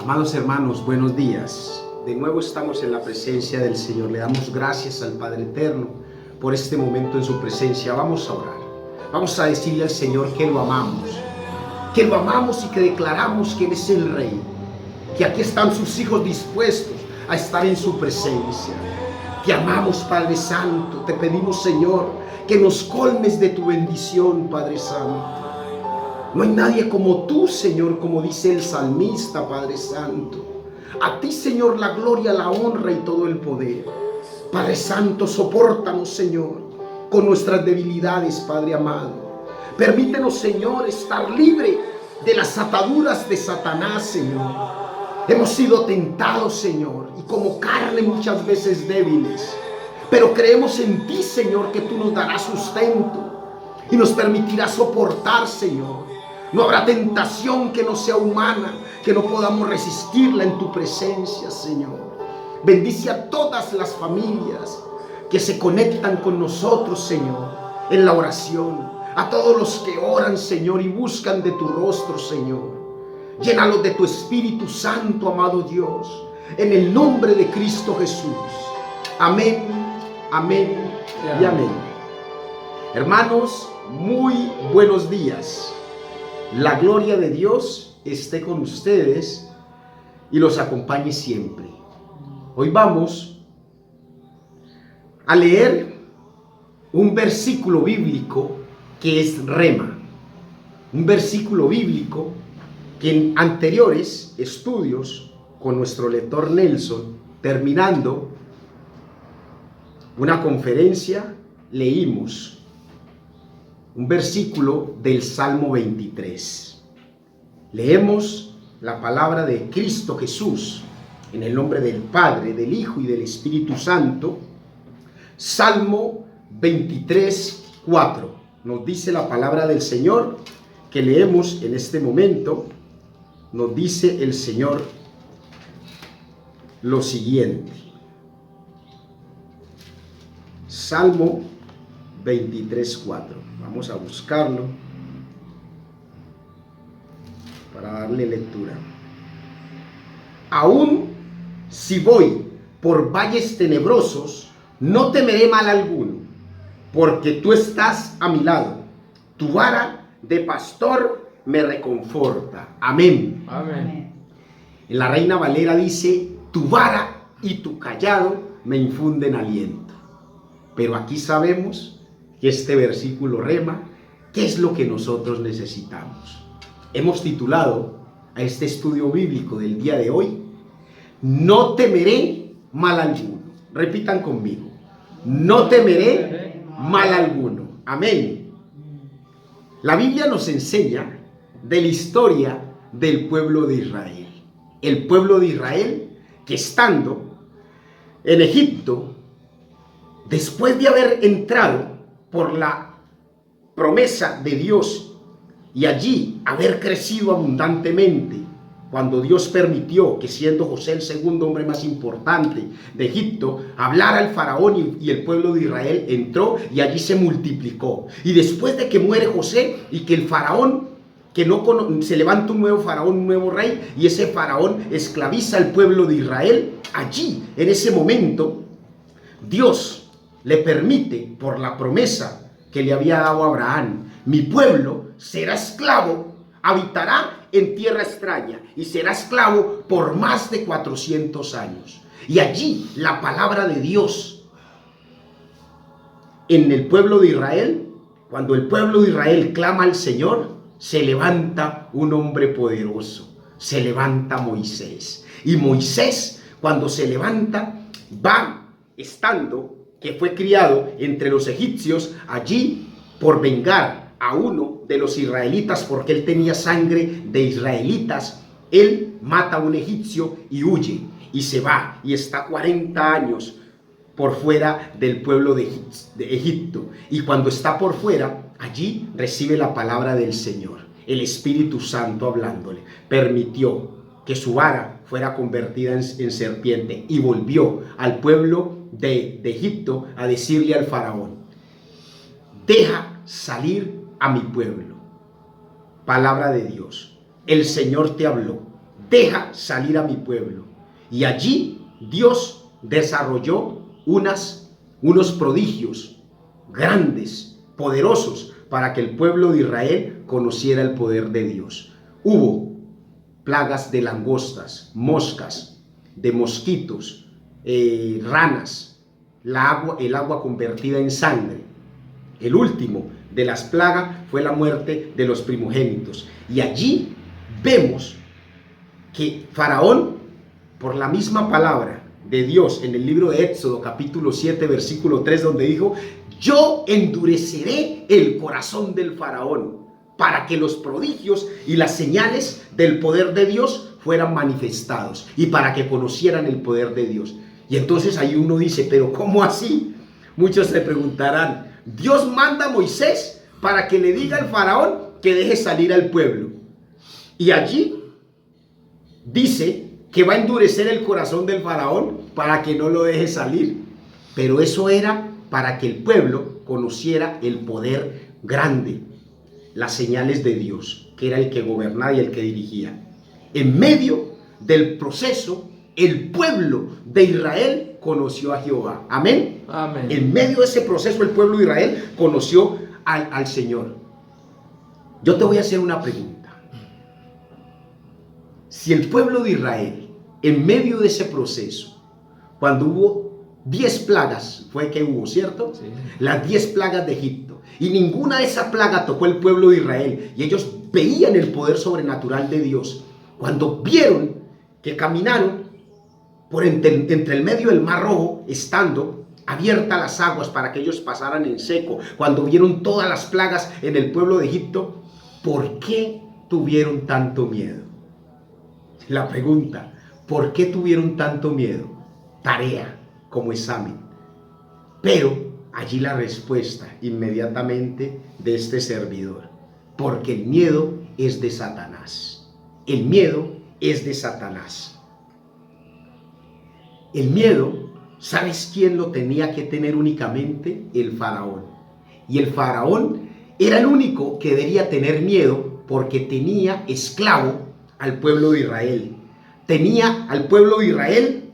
Amados hermanos, buenos días. De nuevo estamos en la presencia del Señor. Le damos gracias al Padre Eterno por este momento en su presencia. Vamos a orar. Vamos a decirle al Señor que lo amamos y que declaramos que Él es el Rey, que aquí están sus hijos dispuestos a estar en su presencia. Te amamos, Padre Santo. Te pedimos, Señor, que nos colmes de tu bendición, Padre Santo. No hay nadie como tú, Señor, como dice el salmista, Padre Santo. A ti, Señor, la gloria, la honra y todo el poder. Padre Santo, sopórtanos, Señor, con nuestras debilidades, Padre amado. Permítenos, Señor, estar libre de las ataduras de Satanás, Señor. Hemos sido tentados, Señor, y como carne muchas veces débiles. Pero creemos en ti, Señor, que tú nos darás sustento y nos permitirás soportar, Señor. No habrá tentación que no sea humana, que no podamos resistirla en tu presencia, Señor. Bendice a todas las familias que se conectan con nosotros, Señor, en la oración. A todos los que oran, Señor, y buscan de tu rostro, Señor. Llénalos de tu Espíritu Santo, amado Dios, en el nombre de Cristo Jesús. Amén, amén y amén. Hermanos, muy buenos días. La gloria de Dios esté con ustedes y los acompañe siempre. Hoy vamos a leer un versículo bíblico que es rema. Un versículo bíblico que en anteriores estudios con nuestro lector Nelson, terminando una conferencia, leímos un versículo del Salmo 23. Leemos la palabra de Cristo Jesús en el nombre del Padre, del Hijo y del Espíritu Santo. Salmo 23, 4. Nos dice la palabra del Señor que leemos en este momento. Nos dice el Señor lo siguiente. Salmo 23, 4. Vamos a buscarlo para darle lectura. Aún si voy por valles tenebrosos, no temeré mal alguno, porque tú estás a mi lado. Tu vara de pastor me reconforta. Amén. Amén. En la Reina Valera dice: tu vara y tu cayado me infunden aliento. Pero aquí sabemos que este versículo rema qué es lo que nosotros necesitamos. Hemos titulado a este estudio bíblico del día de hoy: no temeré mal alguno. Repitan conmigo: no temeré mal alguno. Amén. La Biblia nos enseña de la historia del pueblo de Israel. El pueblo de Israel que estando en Egipto, después de haber entrado por la promesa de Dios y allí haber crecido abundantemente, cuando Dios permitió que, siendo José el segundo hombre más importante de Egipto, hablara al faraón y el pueblo de Israel entró y allí se multiplicó. Y después de que muere José y que el faraón, se levanta un nuevo faraón, un nuevo rey, y ese faraón esclaviza al pueblo de Israel, allí, en ese momento, Dios le permite, por la promesa que le había dado a Abraham: mi pueblo será esclavo, habitará en tierra extraña y será esclavo por más de 400 años. Y allí la palabra de Dios en el pueblo de Israel, cuando el pueblo de Israel clama al Señor, se levanta un hombre poderoso, se levanta Moisés. Y Moisés, cuando se levanta, va estando, que fue criado entre los egipcios, allí por vengar a uno de los israelitas, porque él tenía sangre de israelitas. Él mata a un egipcio y huye, y se va, y está 40 años por fuera del pueblo de Egipto. Y cuando está por fuera, allí recibe la palabra del Señor. El Espíritu Santo hablándole permitió que su vara fuera convertida en serpiente, y volvió al pueblo de Egipto a decirle al faraón: deja salir a mi pueblo. Palabra de Dios. El Señor te habló. deja salir a mi pueblo. Y allí Dios desarrolló unos prodigios grandes, poderosos, para que el pueblo de Israel conociera el poder de Dios. Hubo plagas de langostas, moscas, de mosquitos, ranas, el agua convertida en sangre. El último de las plagas fue la muerte de los primogénitos. Y allí vemos que Faraón, por la misma palabra de Dios en el libro de Éxodo capítulo 7 versículo 3, donde dijo: yo endureceré el corazón del Faraón para que los prodigios y las señales del poder de Dios fueran manifestados y para que conocieran el poder de Dios. Y entonces ahí uno dice: pero ¿cómo así? Muchos se preguntarán: Dios manda a Moisés para que le diga al Faraón que deje salir al pueblo, y allí dice que va a endurecer el corazón del Faraón para que no lo deje salir. Pero eso era para que el pueblo conociera el poder grande, las señales de Dios, que era el que gobernaba y el que dirigía. En medio del proceso, el pueblo de Israel conoció a Jehová. Amén. Amén. En medio de ese proceso, el pueblo de Israel conoció al Señor. Yo te voy a hacer una pregunta. Si el pueblo de Israel, en medio de ese proceso, cuando hubo 10 plagas, fue que hubo, ¿cierto? Sí. Las 10 plagas de Egipto, y ninguna de esas plagas tocó el pueblo de Israel, y ellos veían el poder sobrenatural de Dios. Cuando vieron que caminaron por entre el medio del Mar Rojo, estando abiertas las aguas para que ellos pasaran en seco, cuando vieron todas las plagas en el pueblo de Egipto, ¿por qué tuvieron tanto miedo? La pregunta: ¿por qué tuvieron tanto miedo? Tarea como examen. Pero allí la respuesta inmediatamente de este servidor: porque el miedo es de Satanás. El miedo es de Satanás. El miedo, ¿sabes quién lo tenía que tener únicamente? El faraón. Y el faraón era el único que debía tener miedo, porque tenía esclavo al pueblo de Israel. Tenía al pueblo de Israel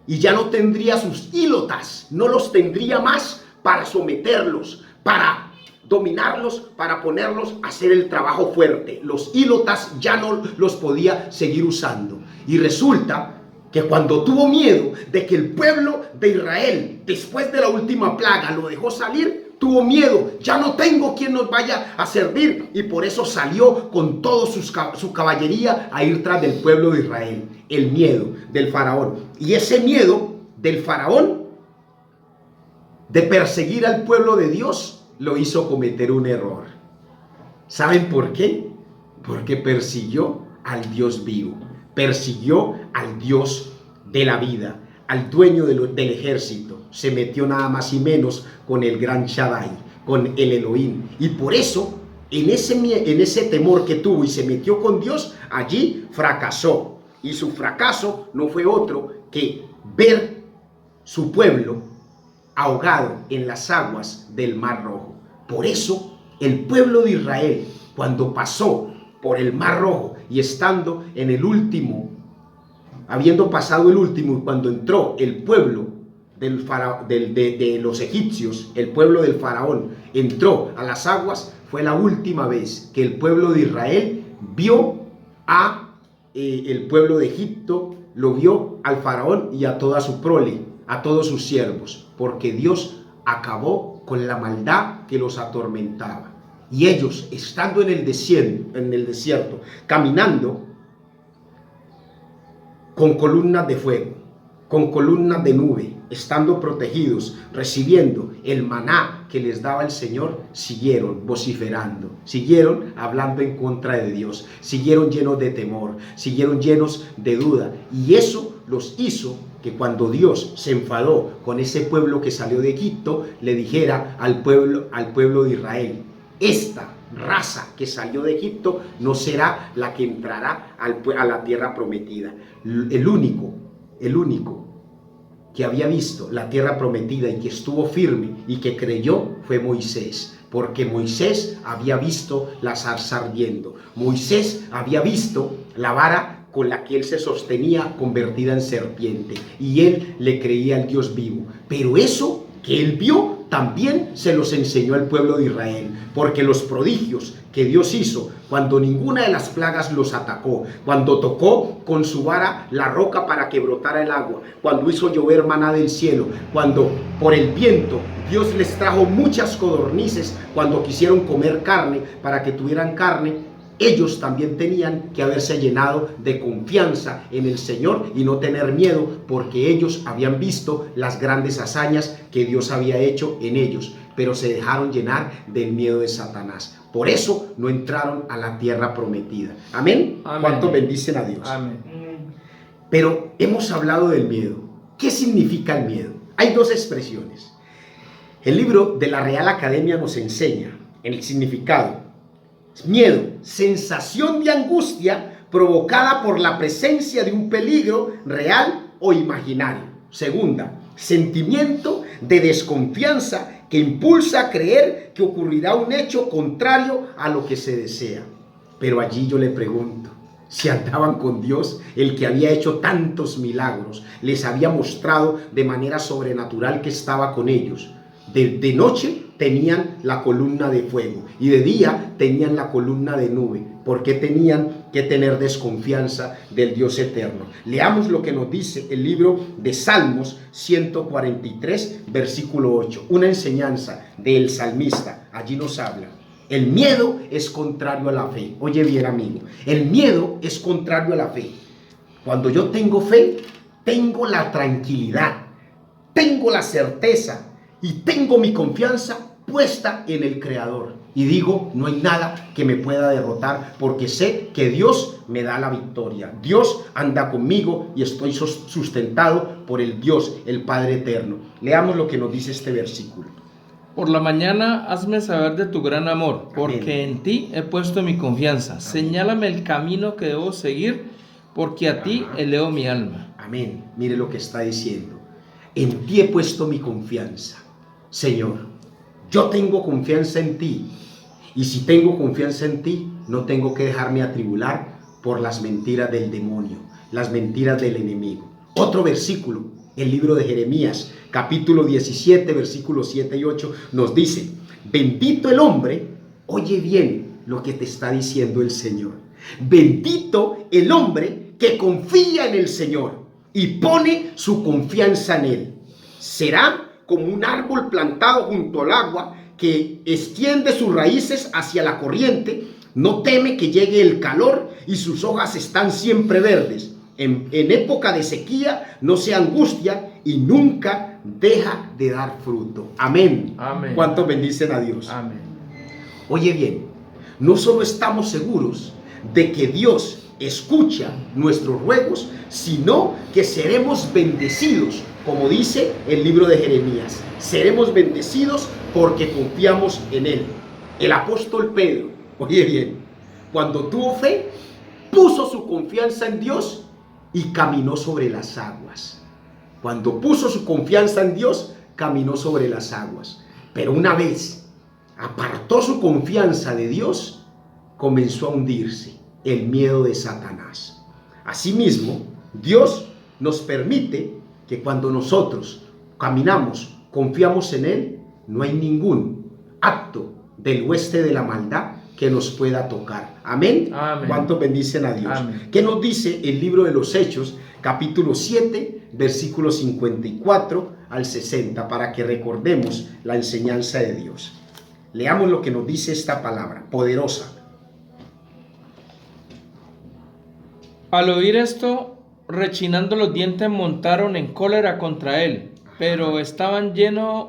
y ya no tendría sus ílotas, no los tendría más para someterlos, para dominarlos, para ponerlos a hacer el trabajo fuerte. Los ílotas ya no los podía seguir usando. Y resulta que cuando tuvo miedo de que el pueblo de Israel, después de la última plaga, lo dejó salir, tuvo miedo: ya no tengo quien nos vaya a servir, y por eso salió con toda su caballería a ir tras del pueblo de Israel. El miedo del faraón. Y ese miedo del faraón de perseguir al pueblo de Dios lo hizo cometer un error. ¿Saben por qué? Porque persiguió al Dios vivo, persiguió al Dios de la vida, al dueño del ejército. Se metió nada más y menos con el gran Shaddai, con el Elohim. Y por eso, en ese temor que tuvo y se metió con Dios, allí fracasó. Y su fracaso no fue otro que ver su pueblo ahogado en las aguas del Mar Rojo. Por eso, el pueblo de Israel, cuando pasó por el Mar Rojo y estando en el último, habiendo pasado el último, cuando entró el pueblo de los egipcios, el pueblo del faraón, entró a las aguas, fue la última vez que el pueblo de Israel vio el pueblo de Egipto, lo vio al faraón y a toda su prole, a todos sus siervos, porque Dios acabó con la maldad que los atormentaba. Y ellos, estando en el desierto, caminando con columnas de fuego, con columnas de nube, estando protegidos, recibiendo el maná que les daba el Señor, siguieron vociferando, siguieron hablando en contra de Dios, siguieron llenos de temor, siguieron llenos de duda. Y eso los hizo que cuando Dios se enfadó con ese pueblo que salió de Egipto, le dijera al pueblo de Israel: esta raza que salió de Egipto no será la que entrará a la tierra prometida. El único que había visto la tierra prometida y que estuvo firme y que creyó fue Moisés, porque Moisés había visto la zarza ardiendo. Moisés había visto la vara con la que él se sostenía convertida en serpiente, y él le creía al Dios vivo. Pero eso que él vio también se los enseñó al pueblo de Israel, porque los prodigios que Dios hizo cuando ninguna de las plagas los atacó, cuando tocó con su vara la roca para que brotara el agua, cuando hizo llover maná del cielo, cuando por el viento Dios les trajo muchas codornices, cuando quisieron comer carne para que tuvieran carne, ellos también tenían que haberse llenado de confianza en el Señor y no tener miedo, porque ellos habían visto las grandes hazañas que Dios había hecho en ellos, pero se dejaron llenar del miedo de Satanás. Por eso no entraron a la tierra prometida. Amén. Amén. ¿Cuántos bendicen a Dios? Amén. Pero hemos hablado del miedo. ¿Qué significa el miedo? Hay dos expresiones. El libro de la Real Academia nos enseña el significado. Miedo, sensación de angustia provocada por la presencia de un peligro real o imaginario. Segunda, sentimiento de desconfianza que impulsa a creer que ocurrirá un hecho contrario a lo que se desea. Pero allí yo le pregunto, si andaban con Dios, el que había hecho tantos milagros, les había mostrado de manera sobrenatural que estaba con ellos. De noche tenían la columna de fuego y de día tenían la columna de nube. ¿Por qué tenían que tener desconfianza del Dios eterno? Leamos lo que nos dice el libro de Salmos 143, versículo 8. Una enseñanza del salmista. Allí nos habla. El miedo es contrario a la fe. Oye bien, amigo, el miedo es contrario a la fe. Cuando yo tengo fe, tengo la tranquilidad, tengo la certeza y tengo mi confianza puesta en el Creador. Y digo, no hay nada que me pueda derrotar, porque sé que Dios me da la victoria. Dios anda conmigo y estoy sustentado por el Dios, el Padre eterno. Leamos lo que nos dice este versículo. Por la mañana hazme saber de tu gran amor, porque Amén. en ti he puesto mi confianza. Amén. Señálame el camino que debo seguir, porque a ti elevo mi alma. Amén. Mire lo que está diciendo. En ti he puesto mi confianza. Señor, yo tengo confianza en ti, y si tengo confianza en ti, no tengo que dejarme atribular por las mentiras del demonio, las mentiras del enemigo. Otro versículo, el libro de Jeremías, capítulo 17, versículos 7 y 8, nos dice, bendito el hombre, oye bien lo que te está diciendo el Señor, bendito el hombre que confía en el Señor y pone su confianza en Él. Será como un árbol plantado junto al agua que extiende sus raíces hacia la corriente, no teme que llegue el calor y sus hojas están siempre verdes. En época de sequía no se angustia y nunca deja de dar fruto. Amén. Amén. ¿Cuántos bendicen a Dios? Amén. Oye bien, no solo estamos seguros de que Dios escucha nuestros ruegos, sino que seremos bendecidos, como dice el libro de Jeremías. Seremos bendecidos porque confiamos en Él. El apóstol Pedro, oye bien, cuando tuvo fe, puso su confianza en Dios y caminó sobre las aguas. Cuando puso su confianza en Dios, caminó sobre las aguas. Pero una vez apartó su confianza de Dios, comenzó a hundirse. El miedo de Satanás. Asimismo, Dios nos permite que cuando nosotros caminamos, confiamos en Él, no hay ningún acto del hueste de la maldad que nos pueda tocar. Amén. Amén. ¿Cuántos bendicen a Dios? Amén. ¿Qué nos dice el libro de los Hechos, capítulo 7, versículos 54 al 60, para que recordemos la enseñanza de Dios? Leamos lo que nos dice esta palabra poderosa. Al oír esto, rechinando los dientes, montaron en cólera contra él, pero estaban llenos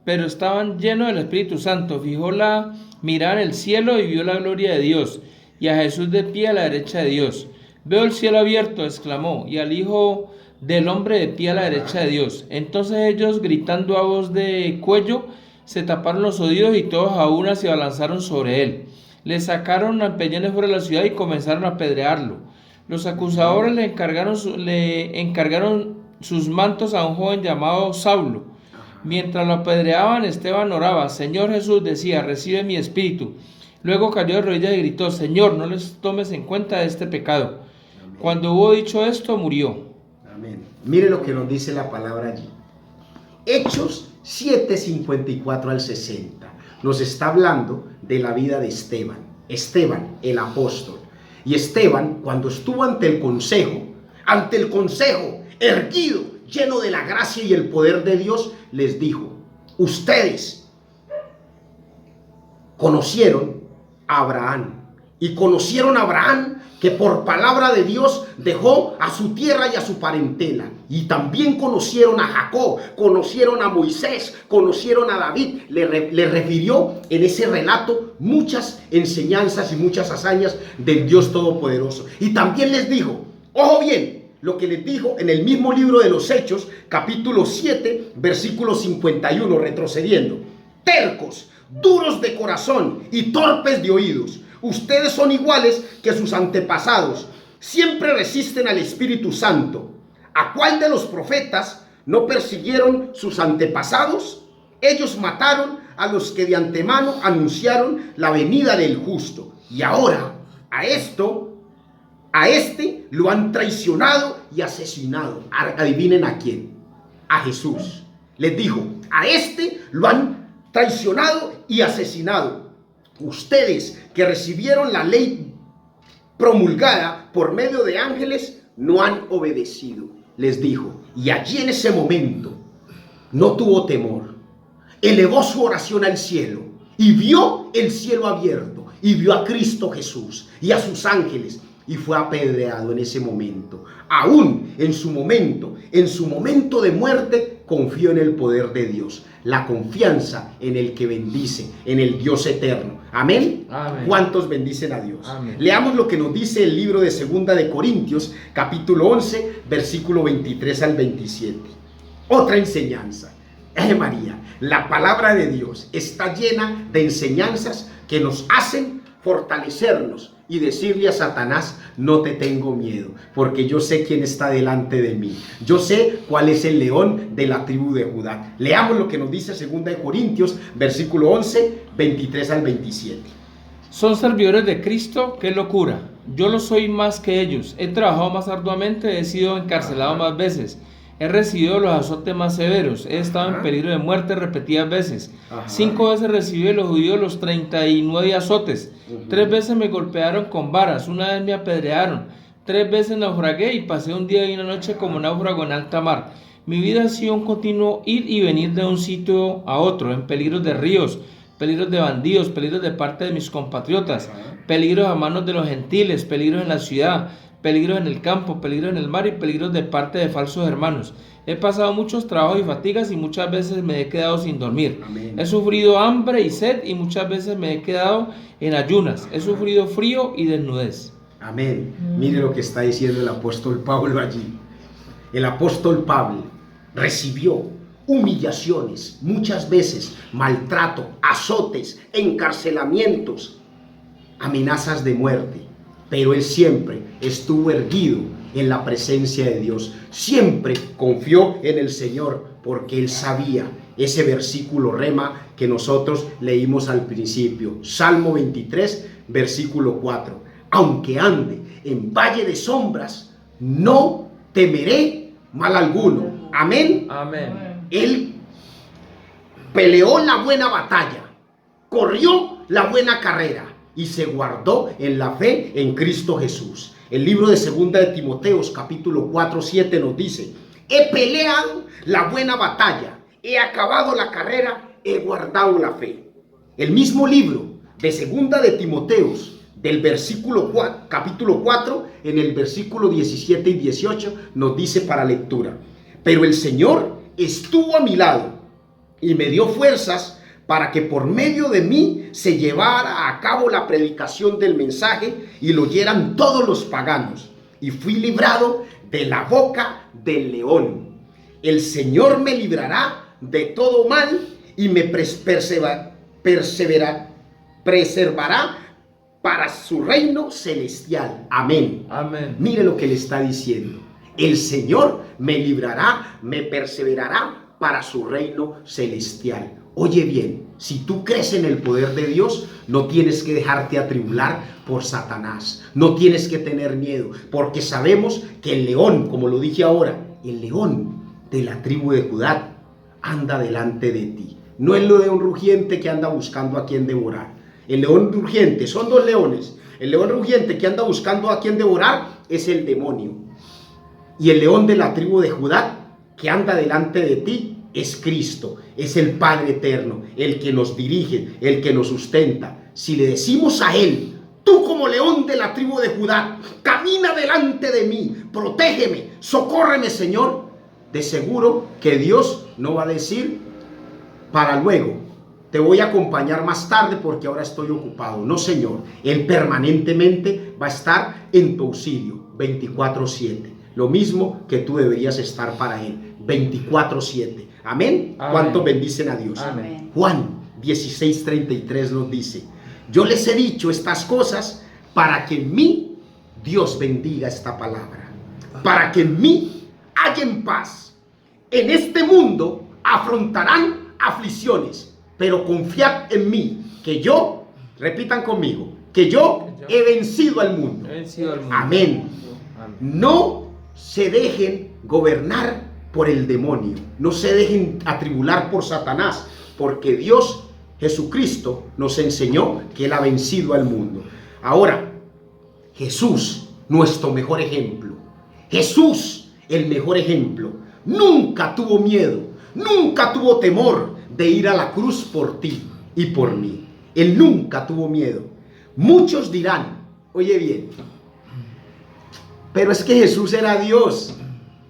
del Espíritu Santo. Fijó la mirada en el cielo y vio la gloria de Dios, y a Jesús de pie a la derecha de Dios. Veo el cielo abierto, exclamó, y al Hijo del Hombre de pie a la derecha de Dios. Entonces ellos, gritando a voz de cuello, se taparon los oídos y todos a una se abalanzaron sobre él. Le sacaron a pellones fuera de la ciudad y comenzaron a apedrearlo. Los acusadores le encargaron sus mantos a un joven llamado Saulo. Mientras lo apedreaban, Esteban oraba, Señor Jesús, decía, recibe mi espíritu. Luego cayó de rodillas y gritó, Señor, no les tomes en cuenta este pecado. Cuando hubo dicho esto, murió. Amén. Mire lo que nos dice la palabra allí. Hechos 7:54 al 60. Nos está hablando de la vida de Esteban. Esteban, el apóstol. Y Esteban, cuando estuvo ante el consejo, erguido, lleno de la gracia y el poder de Dios, les dijo: ustedes conocieron a Abraham, y conocieron a Abraham, que por palabra de Dios dejó a su tierra y a su parentela. Y también conocieron a Jacob, conocieron a Moisés, conocieron a David. Le refirió en ese relato muchas enseñanzas y muchas hazañas del Dios Todopoderoso. Y también les dijo, ojo bien, lo que les dijo en el mismo libro de los Hechos, capítulo 7, versículo 51, retrocediendo: tercos, duros de corazón y torpes de oídos. Ustedes son iguales que sus antepasados. Siempre resisten al Espíritu Santo. ¿A cuál de los profetas no persiguieron sus antepasados? Ellos mataron a los que de antemano anunciaron la venida del justo. Y ahora, a este lo han traicionado y asesinado. Adivinen a quién. A Jesús. Les dijo, a este lo han traicionado y asesinado. Ustedes que recibieron la ley promulgada por medio de ángeles no han obedecido, les dijo. Y allí en ese momento no tuvo temor. Elevó su oración al cielo y vio el cielo abierto y vio a Cristo Jesús y a sus ángeles, y fue apedreado en ese momento. Aún en su momento de muerte, confió en el poder de Dios. La confianza en el que bendice, en el Dios eterno. Amén. Amén. ¿Cuántos bendicen a Dios? Amén. Leamos lo que nos dice el libro de 2 de Corintios, capítulo 11, versículo 23 al 27. Otra enseñanza. María, la palabra de Dios está llena de enseñanzas que nos hacen fortalecernos y decirle a Satanás: no te tengo miedo, porque yo sé quién está delante de mí. Yo sé cuál es el león de la tribu de Judá. Leamos lo que nos dice 2 de Corintios, versículo 11, 23 al 27. Son servidores de Cristo, qué locura. Yo lo soy más que ellos. He trabajado más arduamente, he sido encarcelado más veces. He recibido los azotes más severos. He estado en peligro de muerte repetidas veces. 5 veces recibí de los judíos los 39 azotes. 3 veces me golpearon con varas. 1 vez me apedrearon. 3 veces naufragué y pasé un día y una noche como náufrago en alta mar. Mi vida ha sido un continuo ir y venir de un sitio a otro, en peligros de ríos, peligros de bandidos, peligros de parte de mis compatriotas, peligros a manos de los gentiles, peligros en la ciudad, peligros en el campo, peligros en el mar y peligros de parte de falsos hermanos. He pasado muchos trabajos y fatigas y muchas veces me he quedado sin dormir. Amén. He sufrido hambre y sed y muchas veces me he quedado en ayunas. He sufrido frío y desnudez. Amén. Mire lo que está diciendo el apóstol Pablo allí. El apóstol Pablo recibió humillaciones, muchas veces maltrato, azotes, encarcelamientos, amenazas de muerte. Pero él siempre estuvo erguido en la presencia de Dios. Siempre confió en el Señor porque él sabía ese versículo rema que nosotros leímos al principio. Salmo 23, versículo 4. Aunque ande en valle de sombras, no temeré mal alguno. Amén. Amén. Él peleó la buena batalla, corrió la buena carrera y se guardó en la fe en Cristo Jesús. El libro de 2 de Timoteos, capítulo 4, 7 nos dice: he peleado la buena batalla, he acabado la carrera, he guardado la fe. El mismo libro de 2 de Timoteos, del versículo 4, capítulo 4, en el versículo 17 y 18, nos dice para lectura: pero el Señor estuvo a mi lado y me dio fuerzas para que por medio de mí se llevara a cabo la predicación del mensaje y lo oyeran todos los paganos. Y fui librado de la boca del león. El Señor me librará de todo mal y me preservará para su reino celestial. Amén. Amén. Mire lo que le está diciendo. El Señor me librará, me perseverará para su reino celestial. Oye bien, si tú crees en el poder de Dios, no tienes que dejarte atribular por Satanás. No tienes que tener miedo, porque sabemos que el león, como lo dije ahora, el león de la tribu de Judá anda delante de ti. No es lo de un rugiente que anda buscando a quien devorar. El león rugiente, son dos leones. El león rugiente que anda buscando a quien devorar es el demonio. Y el león de la tribu de Judá que anda delante de ti es Cristo, es el Padre eterno, el que nos dirige, el que nos sustenta. Si le decimos a Él, tú como león de la tribu de Judá, camina delante de mí, protégeme, socórreme, Señor, de seguro que Dios no va a decir para luego, te voy a acompañar más tarde porque ahora estoy ocupado. No, Señor, Él permanentemente va a estar en tu auxilio 24/7. Lo mismo que tú deberías estar para Él 24/7. Amén. ¿Cuántos bendicen a Dios? Amén. Juan 16:33 nos dice: yo les he dicho estas cosas para que en mí Dios bendiga esta palabra, para que en mí hallen paz. En este mundo afrontarán aflicciones, pero confiad en mí, que yo, repitan conmigo, que yo he vencido al mundo. Amén. No se dejen gobernar por el demonio, no se dejen atribular por Satanás, porque Dios, Jesucristo, nos enseñó que Él ha vencido al mundo. Ahora, Jesús, nuestro mejor ejemplo. Jesús, el mejor ejemplo, nunca tuvo miedo, nunca tuvo temor de ir a la cruz por ti y por mí. Él nunca tuvo miedo. Muchos dirán, oye bien, pero es que Jesús era Dios,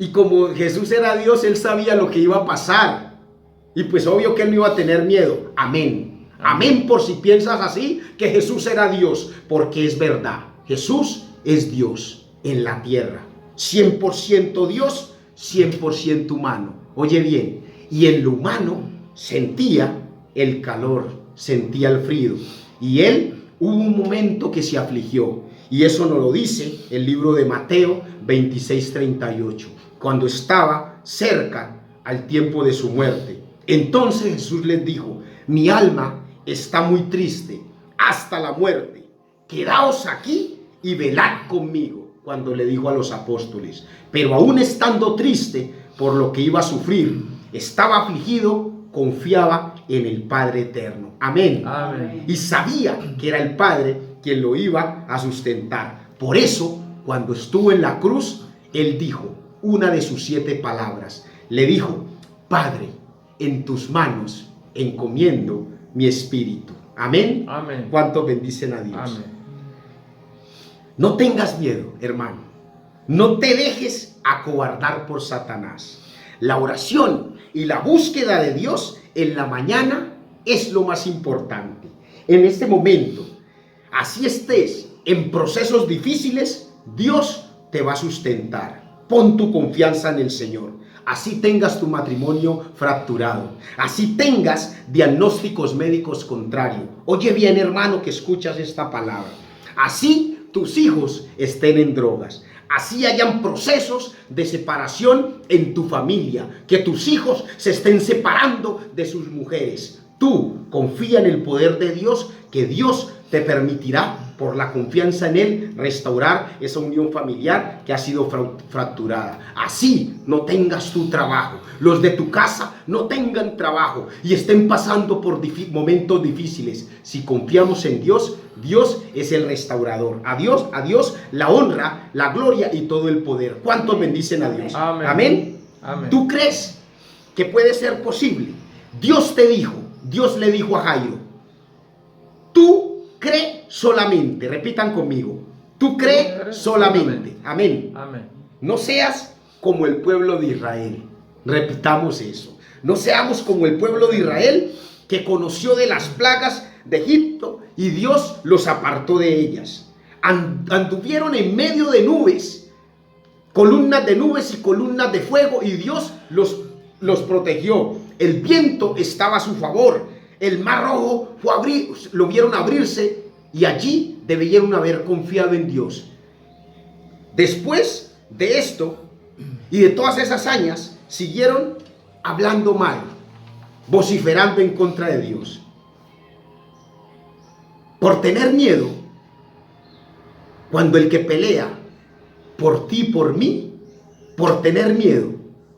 y como Jesús era Dios, Él sabía lo que iba a pasar, y pues obvio que Él no iba a tener miedo. Amén. Amén por si piensas así, que Jesús era Dios, porque es verdad. Jesús es Dios en la tierra, 100% Dios, 100% humano. Oye bien, y en lo humano sentía el calor, sentía el frío, y Él hubo un momento que se afligió, y eso nos lo dice el libro de Mateo 26:38, cuando estaba cerca al tiempo de su muerte. Entonces Jesús les dijo: mi alma está muy triste hasta la muerte, quedaos aquí y velad conmigo. Cuando le dijo a los apóstoles, pero aún estando triste por lo que iba a sufrir, estaba afligido, confiaba en el Padre eterno. Amén. Amén. Y sabía que era el Padre quien lo iba a sustentar. Por eso, cuando estuvo en la cruz, Él dijo una de sus 7 palabras. Le dijo: Padre, en tus manos encomiendo mi espíritu. Amén. Amén. ¿Cuántos bendicen a Dios? Amén. No tengas miedo, hermano. No te dejes acobardar por Satanás. La oración y la búsqueda de Dios en la mañana es lo más importante. En este momento, así estés en procesos difíciles, Dios te va a sustentar. Pon tu confianza en el Señor. Así tengas tu matrimonio fracturado, así tengas diagnósticos médicos contrarios. Oye bien, hermano, que escuchas esta palabra. Así tus hijos estén en drogas, así hayan procesos de separación en tu familia, que tus hijos se estén separando de sus mujeres. Tú confía en el poder de Dios, que Dios te permitirá, por la confianza en Él, restaurar esa unión familiar que ha sido fracturada. Así no tengas tu trabajo, los de tu casa no tengan trabajo y estén pasando por momentos difíciles. Si confiamos en Dios, Dios es el restaurador. A Dios la honra, la gloria y todo el poder. ¿Cuántos bendicen a Dios? Amén. Amén. Amén. ¿Tú crees que puede ser posible? Dios le dijo a Jairo: tú cree solamente. Repitan conmigo: tú cree solamente. Amén. Amén. No seas como el pueblo de Israel. Repitamos eso. No seamos como el pueblo de Israel, que conoció de las plagas de Egipto y Dios los apartó de ellas. Anduvieron en medio de nubes, columnas de nubes y columnas de fuego, y Dios los protegió. El viento estaba a su favor. El mar rojo lo vieron abrirse, y allí debieron haber confiado en Dios. Después de esto y de todas esas hazañas, siguieron hablando mal, vociferando en contra de Dios. Por tener miedo, cuando el que pelea por ti y por mí, por tener miedo,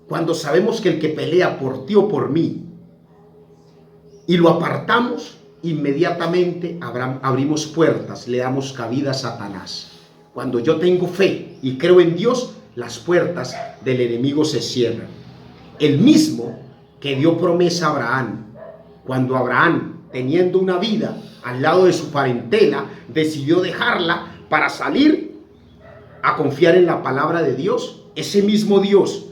cuando sabemos que el que pelea por ti o por mí, y lo apartamos, inmediatamente abrimos puertas, le damos cabida a Satanás. Cuando yo tengo fe y creo en Dios, las puertas del enemigo se cierran. El mismo que dio promesa a Abraham, cuando Abraham, teniendo una vida al lado de su parentela, decidió dejarla para salir a confiar en la palabra de Dios, ese mismo Dios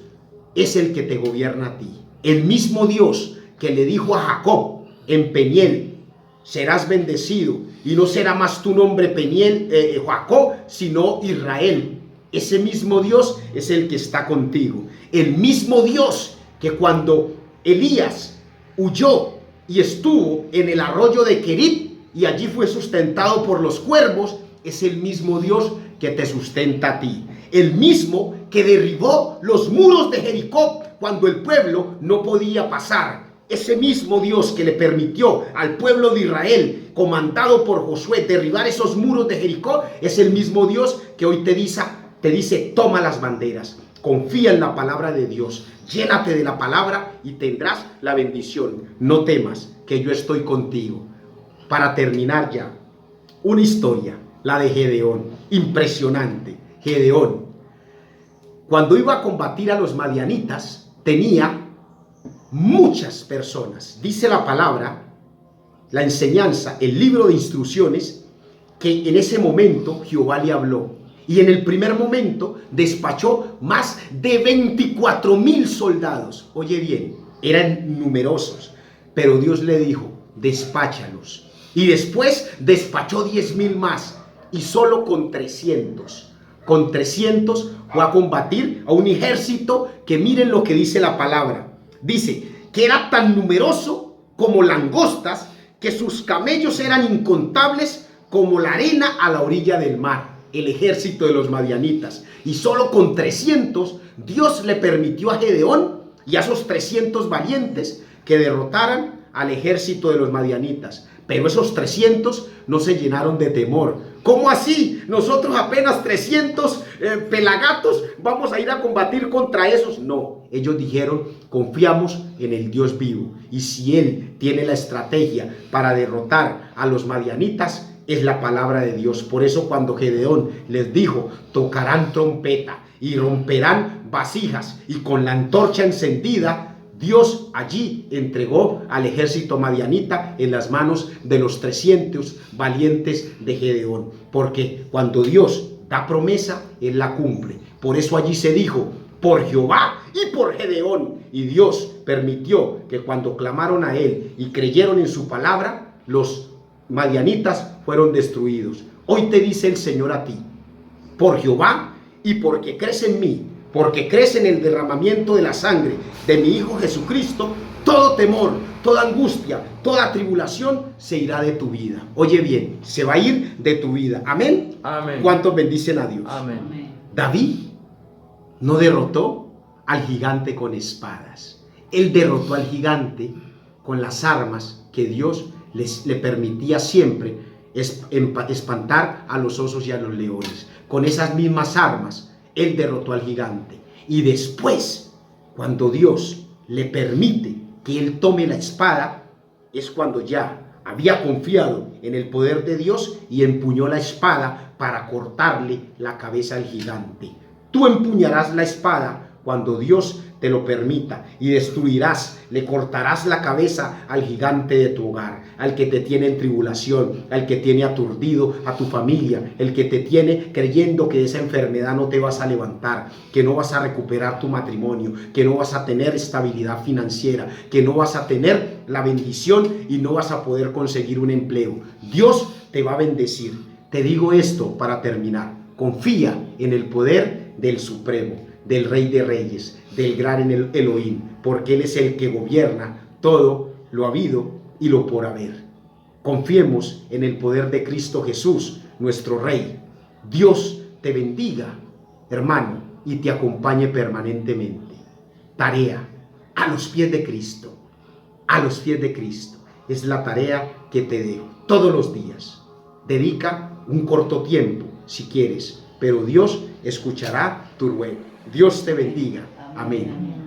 es el que te gobierna a ti. El mismo Dios que le dijo a Jacob en Peniel: serás bendecido y no será más tu nombre Peniel, Jacob, sino Israel. Ese mismo Dios es el que está contigo. El mismo Dios que cuando Elías huyó y estuvo en el arroyo de Querit y allí fue sustentado por los cuervos, es el mismo Dios que te sustenta a ti. El mismo que derribó los muros de Jericó cuando el pueblo no podía pasar. Ese mismo Dios que le permitió al pueblo de Israel, comandado por Josué, derribar esos muros de Jericó, es el mismo Dios que hoy te dice: toma las banderas, confía en la palabra de Dios, llénate de la palabra y tendrás la bendición. No temas, que yo estoy contigo. Para terminar ya, una historia, la de Gedeón, impresionante. Gedeón, cuando iba a combatir a los madianitas, tenía muchas personas. Dice la palabra, la enseñanza, el libro de instrucciones, que en ese momento Jehová le habló. Y en el primer momento despachó más de 24,000 soldados. Oye bien, eran numerosos, pero Dios le dijo: despáchalos. Y después despachó 10,000 más. Y solo con 300 fue a combatir a un ejército que, miren lo que dice la palabra. Dice que era tan numeroso como langostas, que sus camellos eran incontables como la arena a la orilla del mar. El ejército de los madianitas. Y solo con 300 Dios le permitió a Gedeón y a esos 300 valientes que derrotaran al ejército de los madianitas. Pero esos 300 no se llenaron de temor. ¿Cómo así? Nosotros apenas 300 pelagatos vamos a ir a combatir contra esos. No, ellos dijeron: confiamos en el Dios vivo. Y si Él tiene la estrategia para derrotar a los madianitas, es la palabra de Dios. Por eso cuando Gedeón les dijo: tocarán trompeta y romperán vasijas, y con la antorcha encendida, Dios allí entregó al ejército madianita en las manos de los 300 valientes de Gedeón. Porque cuando Dios da promesa, Él la cumple. Por eso allí se dijo: por Jehová y por Gedeón. Y Dios permitió que cuando clamaron a Él y creyeron en su palabra, los madianitas fueron destruidos. Hoy te dice el Señor a ti: por Jehová y porque crees en mí, porque crees en el derramamiento de la sangre de mi Hijo Jesucristo, todo temor, toda angustia, toda tribulación se irá de tu vida. Oye bien, se va a ir de tu vida. Amén. Amén. ¿Cuántos bendicen a Dios? Amén. David no derrotó al gigante con espadas. Él derrotó al gigante con las armas que Dios le permitía siempre espantar a los osos y a los leones. Con esas mismas armas Él derrotó al gigante. Y después, cuando Dios le permite que Él tome la espada, es cuando ya había confiado en el poder de Dios y empuñó la espada para cortarle la cabeza al gigante. Tú empuñarás la espada cuando Dios te lo permita y destruirás, le cortarás la cabeza al gigante de tu hogar, al que te tiene en tribulación, al que tiene aturdido a tu familia, el que te tiene creyendo que de esa enfermedad no te vas a levantar, que no vas a recuperar tu matrimonio, que no vas a tener estabilidad financiera, que no vas a tener la bendición y no vas a poder conseguir un empleo. Dios te va a bendecir. Te digo esto para terminar: confía en el poder del Supremo, del Rey de Reyes, del gran Elohim, porque Él es el que gobierna todo lo habido y lo por haber. Confiemos en el poder de Cristo Jesús, nuestro Rey. Dios te bendiga, hermano, y te acompañe permanentemente. Tarea: a los pies de Cristo, a los pies de Cristo. Es la tarea que te dejo todos los días. Dedica un corto tiempo si quieres, pero Dios escuchará tu ruego. Dios te bendiga. Amén.